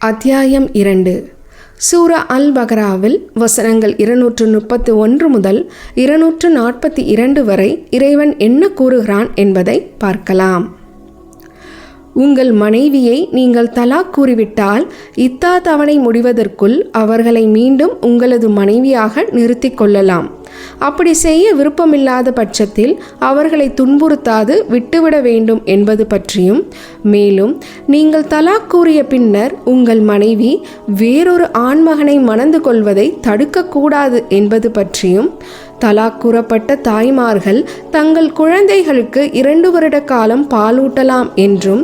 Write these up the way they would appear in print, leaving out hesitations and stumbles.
அத்தியாயம் 2. சூரா அல் பக்ராவில் வசனங்கள் 231 முதல் 242 வரை இறைவன் என்ன கூறுகிறான் என்பதை பார்க்கலாம். உங்கள் மனைவியை நீங்கள் தலாக் கூறிவிட்டால் இத்தா தவணை முடிவதற்குள் அவர்களை மீண்டும் உங்களது மனைவியாக நிறுத்தி கொள்ளலாம். அப்படி செய்ய விருப்பமில்லாத பட்சத்தில் அவர்களை துன்புறுத்தாது விட்டுவிட வேண்டும் என்பது பற்றியும், மேலும் நீங்கள் தலாக் கூறிய பின்னர் உங்கள் மனைவி வேறொரு ஆண்மகனை மணந்து கொள்வதை தடுக்கக்கூடாது என்பது பற்றியும், தலாக் கூறப்பட்ட தாய்மார்கள் தங்கள் குழந்தைகளுக்கு 2 வருட காலம் பாலூட்டலாம் என்றும்,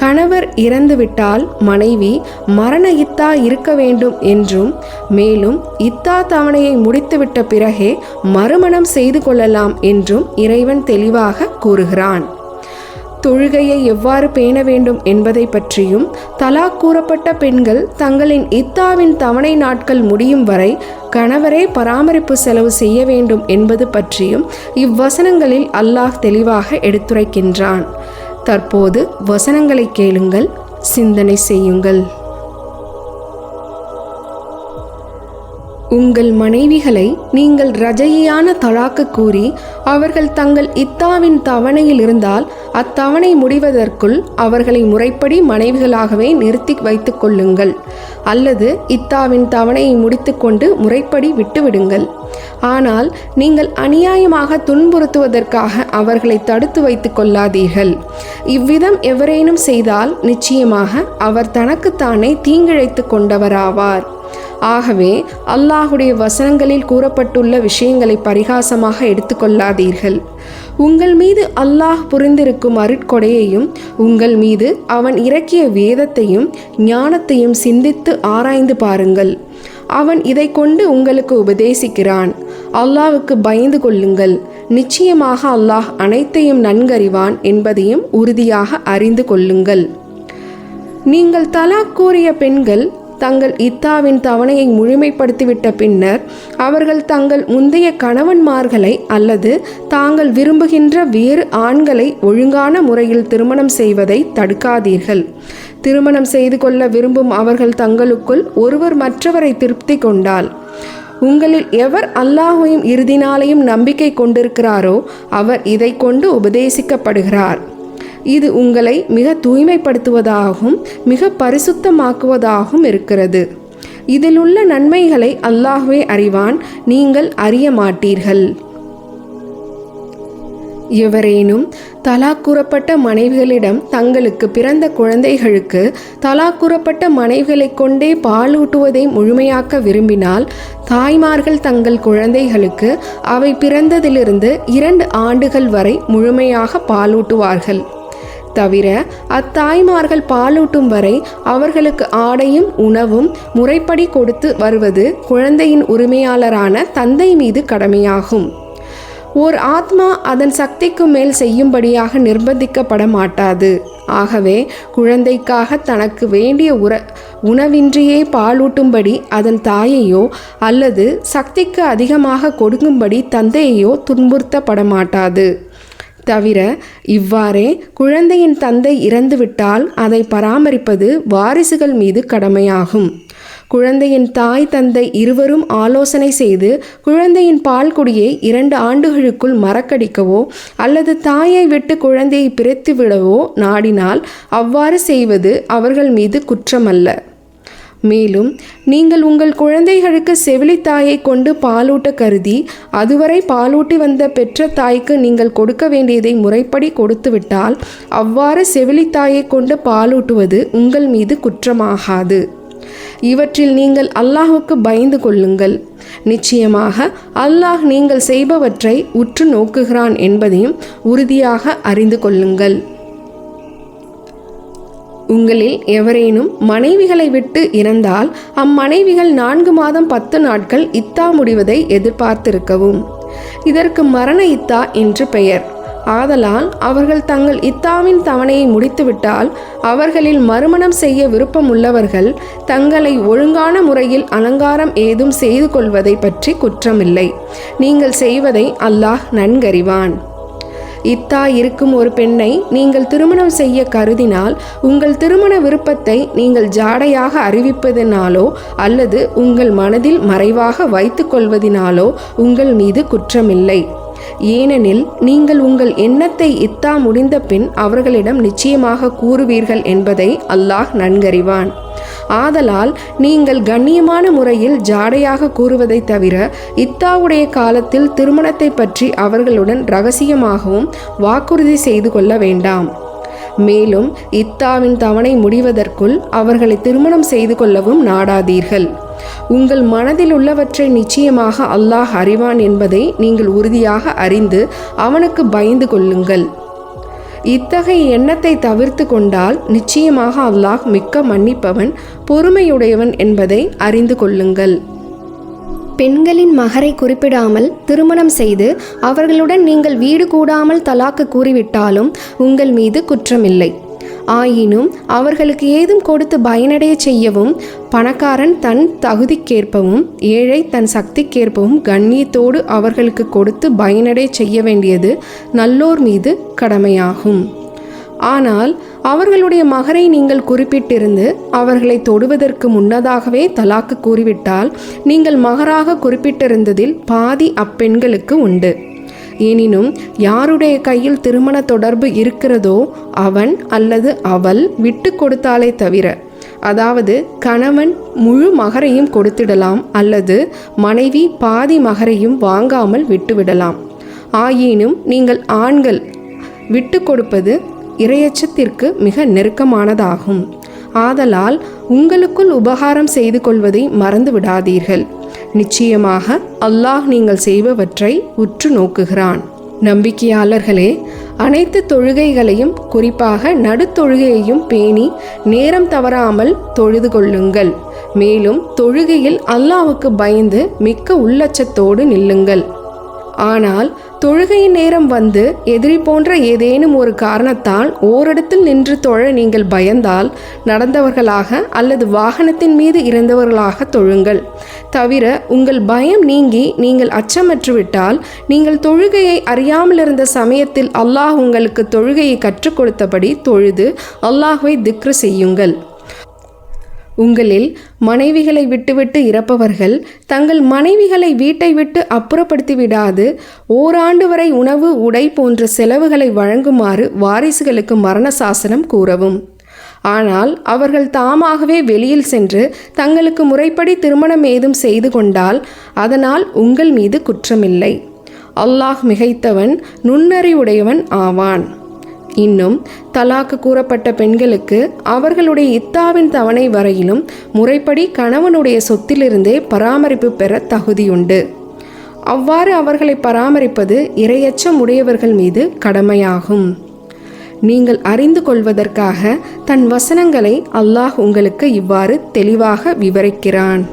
கணவர் இறந்துவிட்டால் மனைவி மரண இத்தா இருக்க வேண்டும் என்றும், மேலும் இத்தா தவணையை முடித்துவிட்ட பிறகே மறுமணம் செய்து கொள்ளலாம் என்றும் இறைவன் தெளிவாக கூறுகிறான். தொழுகையை எவ்வாறு பேண வேண்டும் என்பதை பற்றியும், தலாக் கூறப்பட்ட பெண்கள் தங்களின் இத்தாவின் தவணை நாட்கள் முடியும் வரை கணவரே பராமரிப்பு செலவு செய்ய வேண்டும் என்பது பற்றியும் இவ்வசனங்களில் அல்லாஹ் தெளிவாக எடுத்துரைக்கின்றான். தற்போது வசனங்களை கேளுங்கள், சிந்தனை செய்யுங்கள். உங்கள் மனைவிகளை நீங்கள் ரஜையான தலாக்கு கூறி அவர்கள் தங்கள் இத்தாவின் தவணையில் இருந்தால் அத்தவணை முடிவதற்குள் அவர்களை முறைப்படி மனைவிகளாகவே நிறுத்தி வைத்து கொள்ளுங்கள், அல்லது இத்தாவின் தவணையை முடித்துக்கொண்டு முறைப்படி விட்டுவிடுங்கள். ஆனால் நீங்கள் அநியாயமாக துன்புறுத்துவதற்காக அவர்களை தடுத்து வைத்து கொள்ளாதீர்கள். இவ்விதம் எவரேனும் செய்தால் நிச்சயமாக அவர் தனக்குத்தானே தீங்கிழைத்து கொண்டவராவார். ஆகவே அல்லாஹுடைய வசனங்களில் கூறப்பட்டுள்ள விஷயங்களை பரிகாசமாக எடுத்துக்கொள்ளாதீர்கள். உங்கள் மீது அல்லாஹ் புரிந்திருக்கும் அருட்கொடையையும், உங்கள் மீது அவன் இறக்கிய வேதத்தையும் ஞானத்தையும் சிந்தித்து ஆராய்ந்து பாருங்கள். அவன் இதை கொண்டு உங்களுக்கு உபதேசிக்கிறான். அல்லாஹ்வுக்கு பயந்து கொள்ளுங்கள். நிச்சயமாக அல்லாஹ் அனைத்தையும் நன்கறிவான் என்பதையும் உறுதியாக அறிந்து கொள்ளுங்கள். நீங்கள் தலாக் கூறிய பெண்கள் தங்கள் இத்தாவின் தவணையை முழுமைப்படுத்திவிட்ட பின்னர் அவர்கள் தங்கள் முந்தைய கணவன்மார்களை அல்லது தாங்கள் விரும்புகின்ற வேறு ஆண்களை ஒழுங்கான முறையில் திருமணம் செய்வதை தடுக்காதீர்கள். திருமணம் செய்து கொள்ள விரும்பும் அவர்கள் தங்களுக்குள் ஒருவர் மற்றவரை திருப்தி கொண்டால், உங்களில் எவர் அல்லாஹையும் இறுதி நாளையும் நம்பிக்கை கொண்டிருக்கிறாரோ அவர் இதை கொண்டு உபதேசிக்கப்படுகிறார். இது உங்களை மிக தூய்மைப்படுத்துவதாகவும் மிக பரிசுத்தமாக்குவதாகவும் இருக்கிறது. இதில் உள்ள நன்மைகளை அல்லாஹ்வே அறிவான், நீங்கள் அறிய மாட்டீர்கள். எவரேனும் தலாக் கூறப்பட்ட மனைவிகளிடம் தங்களுக்கு பிறந்த குழந்தைகளுக்கு தலாக் கூறப்பட்ட மனைவிகளை கொண்டே பாலூட்டுவதை முழுமையாக்க விரும்பினால், தாய்மார்கள் தங்கள் குழந்தைகளுக்கு அவை பிறந்ததிலிருந்து 2 ஆண்டுகள் வரை முழுமையாக பாலூட்டுவார்கள். தவிர அத்தாய்மார்கள் பாலூட்டும் வரை அவர்களுக்கு ஆடையும் உணவும் முறைப்படி கொடுத்து வருவது குழந்தையின் உரிமையாளரான தந்தை மீது கடமையாகும். ஓர் ஆத்மா அதன் சக்திக்கு மேல் செய்யும்படியாக நிர்பந்திக்கப்பட மாட்டாது. ஆகவே குழந்தைக்காக தனக்கு வேண்டிய உணவின்றியே பாலூட்டும்படி அதன் தாயையோ அல்லது சக்திக்கு அதிகமாக கொடுக்கும்படி தந்தையையோ துன்புறுத்தப்பட மாட்டாது. தவிர இவ்வாறே குழந்தையின் தந்தை இறந்துவிட்டால் அதை பராமரிப்பது வாரிசுகள் மீது கடமையாகும். குழந்தையின் தாய் தந்தை இருவரும் ஆலோசனை செய்து குழந்தையின் பால்குடியை 2 ஆண்டுகளுக்குள் மறக்கடிக்கவோ அல்லது தாயை விட்டு குழந்தையை பிரித்துவிடவோ நாடினால் அவ்வாறு செய்வது அவர்கள் மீது குற்றமல்ல. மேலும் நீங்கள் உங்கள் குழந்தைகளுக்கு செவிலித்தாயை கொண்டு பாலூட்ட கருதி அதுவரை பாலூட்டி வந்த பெற்ற தாய்க்கு நீங்கள் கொடுக்க வேண்டியதை முறைப்படி கொடுத்துவிட்டால் அவ்வாறு செவிலித்தாயை கொண்டு பாலூட்டுவது உங்கள் மீது குற்றமாகாது. இவற்றில் நீங்கள் அல்லாஹ்வுக்கு பயந்து கொள்ளுங்கள். நிச்சயமாக அல்லாஹ் நீங்கள் செய்பவற்றை உற்று நோக்குகிறான் என்பதையும் உறுதியாக அறிந்து கொள்ளுங்கள். உங்களில் எவரேனும் மனைவிகளை விட்டு இறந்தால் அம்மனைவிகள் 4 மாதம் 10 நாட்கள் இத்தா முடிவதை எதிர்பார்த்திருக்கவும். இதற்கு மரண இத்தா என்று பெயர். ஆதலால் அவர்கள் தங்கள் இத்தாவின் தவணையை முடித்துவிட்டால் அவர்களில் மறுமணம் செய்ய விருப்பம் உள்ளவர்கள் தங்களை ஒழுங்கான முறையில் அலங்காரம் ஏதும் செய்து கொள்வதை பற்றி குற்றமில்லை. நீங்கள் செய்வதை அல்லாஹ் நன்கறிவான். இத்தா இருக்கும் ஒரு பெண்ணை நீங்கள் திருமணம் செய்ய கருதினால் உங்கள் திருமண விருப்பத்தை நீங்கள் ஜாடையாக அறிவிப்பதினாலோ அல்லது உங்கள் மனதில் மறைவாக வைத்துக் கொள்வதினாலோ உங்கள் மீது குற்றமில்லை. ஏனெனில் நீங்கள் உங்கள் எண்ணத்தை இத்தா முடிந்த பின் அவர்களிடம் நிச்சயமாக கூறுவீர்கள் என்பதை அல்லாஹ் நன்கறிவான். ஆதலால் நீங்கள் கண்ணியமான முறையில் ஜாடையாக கூறுவதை தவிர இத்தாவுடைய காலத்தில் திருமணத்தை பற்றி அவர்களுடன் இரகசியமாகவும் வாக்குறுதி செய்து கொள்ள வேண்டாம். மேலும் இத்தாவின் தவணை முடிவதற்குள் அவர்களை திருமணம் செய்து கொள்ளவும் நாடாதீர்கள். உங்கள் மனதில் உள்ளவற்றை நிச்சயமாக அல்லாஹ் அறிவான் என்பதை நீங்கள் உறுதியாக அறிந்து அவனுக்கு பயந்து கொள்ளுங்கள். இத்தகைய எண்ணத்தை தவிர்த்து கொண்டால் நிச்சயமாக அல்லாஹ் மிக்க மன்னிப்பவன், பொறுமையுடையவன் என்பதை அறிந்து கொள்ளுங்கள். பெண்களின் மகரை குறிப்பிடாமல் திருமணம் செய்து அவர்களுடன் நீங்கள் வீடு கூடாமல் தலாக்கு கூறிவிட்டாலும் உங்கள் மீது குற்றமில்லை. ஆயினும் அவர்களுக்கு ஏதும் கொடுத்து பயனடைய செய்யவும், பணக்காரன் தன் தகுதிக்கேற்பவும் ஏழை தன் சக்திக்கேற்பவும் கண்ணியத்தோடு அவர்களுக்கு கொடுத்து பயனடைய செய்ய வேண்டியது நல்லோர் மீது கடமையாகும். ஆனால் அவர்களுடைய மகரை நீங்கள் குறிப்பிட்டிருந்து அவர்களை தொடுவதற்கு முன்னதாகவே தலாக்கு கூறிவிட்டால் நீங்கள் மகராக குறிப்பிட்டிருந்ததில் பாதி அப்பெண்களுக்கு உண்டு. எனினும் யாருடைய கையில் திருமண தொடர்பு இருக்கிறதோ அவன் அல்லது அவள் விட்டு கொடுத்தாலே தவிர, அதாவது கணவன் முழு மகரையும் கொடுத்திடலாம் அல்லது மனைவி பாதி மகரையும் வாங்காமல் விட்டுவிடலாம். ஆயினும் நீங்கள் ஆண்கள் விட்டு கொடுப்பது இறையச்சத்திற்கு மிக நெருக்கமானதாகும். ஆதலால் உங்களுக்குள் உபகாரம் செய்து கொள்வதை மறந்து விடாதீர்கள். நிச்சயமாக அல்லாஹ் நீங்கள் செய்பவற்றை உற்று நோக்குகிறான். நம்பிக்கையாளர்களே, அனைத்து தொழுகைகளையும் குறிப்பாக நடுத்தொழுகையையும் பேணி நேரம் தவறாமல் தொழுது கொள்ளுங்கள். மேலும் தொழுகையில் அல்லாஹ்வுக்கு பயந்து மிக்க உள்ளச்சத்தோடு நில்லுங்கள். ஆனால் தொழுகையின் நேரம் வந்து எதிரி போன்ற ஏதேனும் ஒரு காரணத்தால் ஓரிடத்தில் நின்று தொழ நீங்கள் பயந்தால் நடந்தவர்களாக அல்லது வாகனத்தின் மீது இருந்தவர்களாக தொழுங்கள். தவிர உங்கள் பயம் நீங்கி நீங்கள் அச்சமற்றுவிட்டால் நீங்கள் தொழுகையை அறியாமல் இருந்த சமயத்தில் அல்லாஹ் உங்களுக்கு தொழுகையை கற்றுக் கொடுத்தபடி தொழுது அல்லாஹ்வை திக்ரு செய்யுங்கள். உங்களில் மனைவிகளை விட்டுவிட்டு இறப்பவர்கள் தங்கள் மனைவிகளை வீட்டை விட்டு அப்புறப்படுத்தி விடாது ஓராண்டு வரை உணவு, உடை போன்ற செலவுகளை வழங்குமாறு வாரிசுகளுக்கு மரண சாசனம் கூறவும். ஆனால் அவர்கள் தாமாகவே வெளியில் சென்று தங்களுக்கு முறைப்படி திருமணம் ஏதும் செய்து கொண்டால் அதனால் உங்கள் மீது குற்றமில்லை. அல்லாஹ் மிகைத்தவன், நுண்ணறிவுடையவன் ஆவான். இன்னும் தலாக்கு கூறப்பட்ட பெண்களுக்கு அவர்களுடைய இத்தாவின் தவணை வரையிலும் முறைப்படி கணவனுடைய சொத்திலிருந்தே பராமரிப்பு பெற தகுதியுண்டு. அவ்வாறு அவர்களை பராமரிப்பது இறையச்சம் உடையவர்கள் மீது கடமையாகும். நீங்கள் அறிந்து கொள்வதற்காக தன் வசனங்களை அல்லாஹ் உங்களுக்கு இவ்வாறு தெளிவாக விவரிக்கிறான்.